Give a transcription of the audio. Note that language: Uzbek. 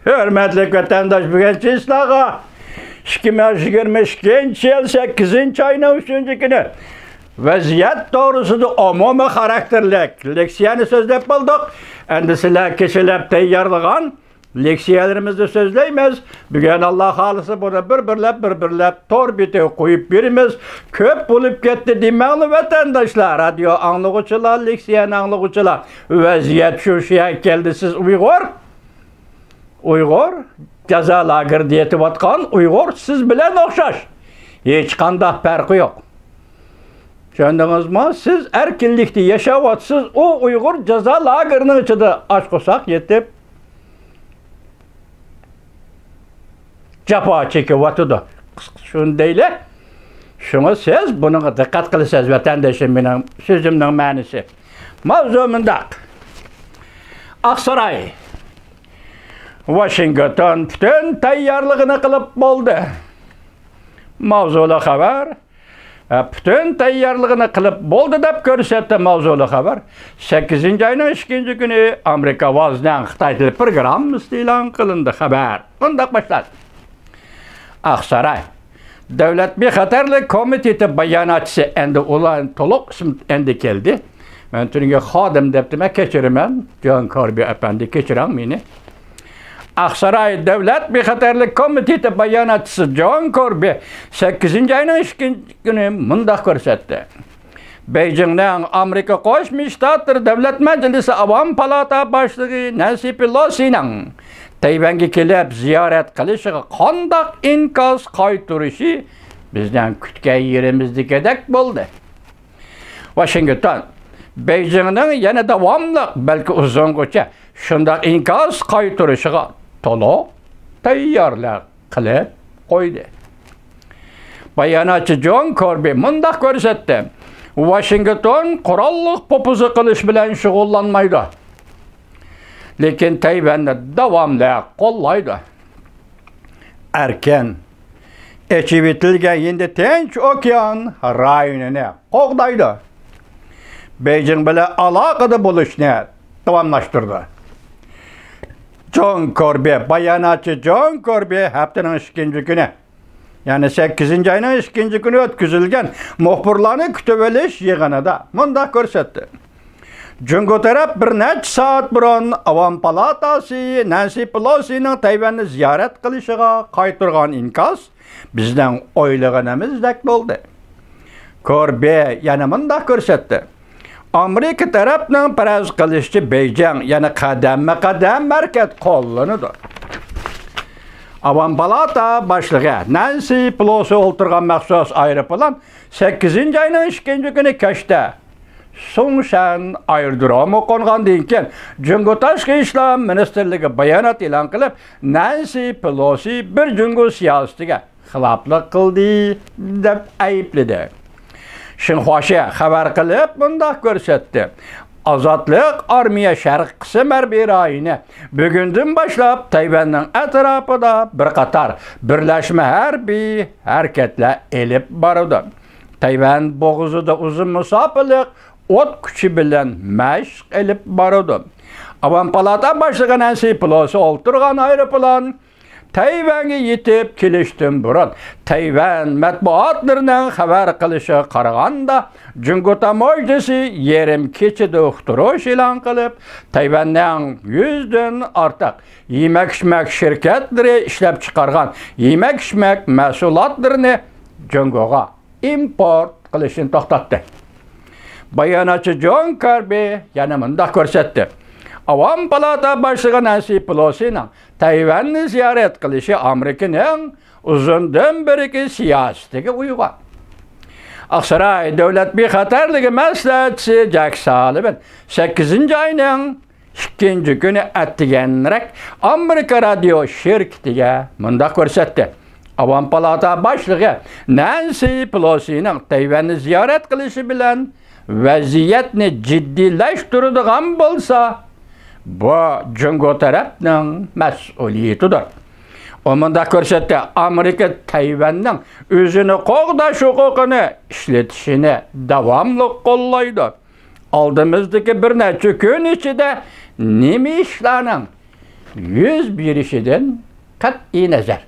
Hürmetli vatandaş, bugün Çislağa 2022 yıl 8. ayının 3. günü vaziyet doğrusunda umumi karakterlik leksiyonu sözlep bulduk. Endi sizler kişilep tayyorlagan leksiyalarımızı sözleymiz. Bugün Allah halısı bunu bir-birlep tor bite koyup birimiz. Köp bulup gitti demekli vatandaşlar, radyo anlıqçılar, leksiyan anlıqçılar. Vaziyet şu şeye geldi, siz Uygur, ceza lagerinde yetip atkan Uygur siz bilen okşaş. Hiç qandaq farkı yok. Şöndünüz mü? Siz erkinlikte yaşavatsız o Uygur ceza lagerinin içinde aç kosak yetip capa çekip atıdı. Şundayle. Şunu siz buna dikkat kılısınız vatandaşım, benim sözümün manisi. Mavzumundaq. Aksaray, Washington bütün tayyorligini qilib bo'ldi. Mavzuli xabar. Bütün tayyorligini qilib bo'ldi deb ko'rsatdi mavzuli xabar. 8. ayning 2. günü Amerika vazdan Xitoy til programmasi e'lon qilindi xabar. Bundaq başladı. Aksaray Davlat Bexatarlik Komiteti bayonotchisi endi ular to'liq ism endi keldi. Men turinga xodim debdim, kechiraman. John Kirby apandi kechiring meni. Aksaray Davlat Bexatarlik Komiteti bayonotchisi John Kirby 8. ayning 2. günü mundaq ko'rsatdi. Beijingdan Amerika Qo'shma Shtatlar Davlat Majlisi Avam Palata boshlig'i Nancy Pelosining Tayvanga kelib ziyorat qilishiga qandaq inkos qaytirishi bizdan kutgan yerimizdagidek bo'ldi. Washington Beijingning yana davomli, balki uzungacha shunday inkos qaytirishiga to'liq tayyorlik qilib qo'ydi. Bayonotchi John Kirby mundaq ko'rsatdi. Washington qurolliq popuzi qilish bilan shug'ullanmaydi. Lekin Tayvanni davomli qo'llaydi. Erkin echivitilgan endi Tinch okean rayonini qo'g'daydi. Beijing bilan aloqada bo'lishni davomlashtirdi. John Kirby, bayonotchi John Kirby haftaning 2. günü, yani 8. ayning 2. günü o'tkazilgan muxbirlarni kutib olish yig'inida mundaq ko'rsatdi. Jungo taraf bir necha soat burun Avam Palatasi Nancy Pelosining Tayvanni ziyorat qilishiga qaytirgan inkos bizdan o'ylaganimizdek bo'ldi. Kirby yana mundaq ko'rsatdi. Amerika tarafning faraz qilishicha Beijing yana qadamma-qadam markaz qo'llanadi. Avam Palata boshlig'i Nancy Pelosi o'ltirgan maxsus aeroplan 8. ayning 2. günü kechda Songshan aerodromi qo'ngandan keyin Jungo Tashqi ishlar ministerligi bayonot e'lon qilib, Nancy Pelosi bir Jungo siyosatiga xiloflik qildi deb aybladi. Xinhua xabar qilib bundaq ko'rsatdi. Ozodlik armiya sharq qism harbiy rayoni bugundan boshlab Tayvanning atrofida bir qator birlashma harbiy harakatlar elib boradi. Tayvan bo'g'izida uzun musofirlik o't kuchi bilan mashq elib boradi. Avam Palata boshlig'i Nancy Pelosi o'ltirgan aeroplan Tayvanga yetib kelishdan burun Tayvan matbuotlarining xabar qilishiga qaraganda Jungo tamoyilchisi yarim kechada uqtirish e'lon qilib, Tayvanning 100 dan ortiq yemak-ichmak shirkatlari ishlab chiqargan yemak-ichmak mahsulotlarini Jungoga import qilishni to'xtatdi. Bayonotchi John Kirby yana mundaq ko'rsatdi. Avam Palata boshlig'i Nancy Pelosining Tayvanni ziyorat qilishi Amerikaning uzundan berigi siyosatiga uyg'on. Aksaray Davlat Bexatarligi maslahatchisi Jack Sullivan 8. ayning 2. günü atganrak Amerika radio shirkatiga mundaq ko'rsatdi. Avam Palata boshlig'i Nancy Pelosining Tayvanni ziyorat qilishi bilan vaziyatni jiddiylashtiradigan bo'lsa, bu Jungo tarafning mas'uliyatidir. Omanda ko'rsatdi, Amerika Tayvanning o'zini qo'g'dash huquqini ishlatishini davomli qo'llaydi. Oldimizdagi bir necha kun ichida nima ishlarning yuz berishidan qat'iy nazar